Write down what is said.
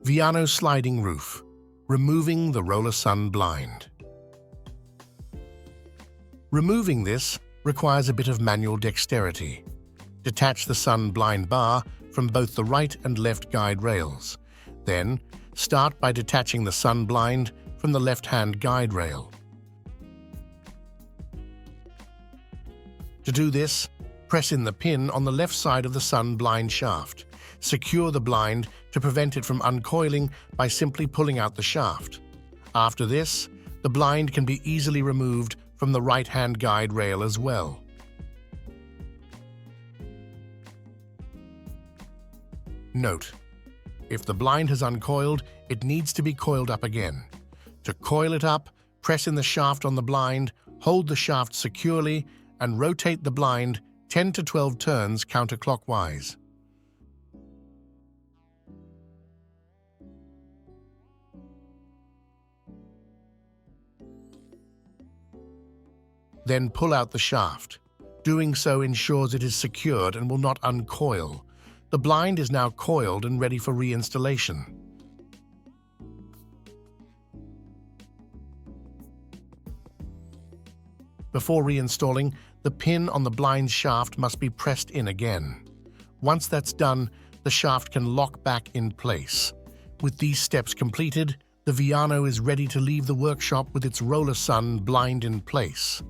Viano sliding roof, removing the roller sun blind. Removing this requires a bit of manual dexterity. Detach the sun blind bar from both the right and left guide rails. Then, start by detaching the sun blind from the left-hand guide rail. To do this, press in the pin on the left side of the sun blind shaft. Secure the blind to prevent it from uncoiling by simply pulling out the shaft. After this, the blind can be easily removed from the right-hand guide rail as well. Note: if the blind has uncoiled, it needs to be coiled up again. To coil it up, press in the shaft on the blind, hold the shaft securely, and rotate the blind 10 to 12 turns counterclockwise. Then pull out the shaft. Doing so ensures it is secured and will not uncoil. The blind is now coiled and ready for reinstallation. Before reinstalling, the pin on the blind shaft must be pressed in again. Once that's done, the shaft can lock back in place. With these steps completed, the Viano is ready to leave the workshop with its roller sun blind in place.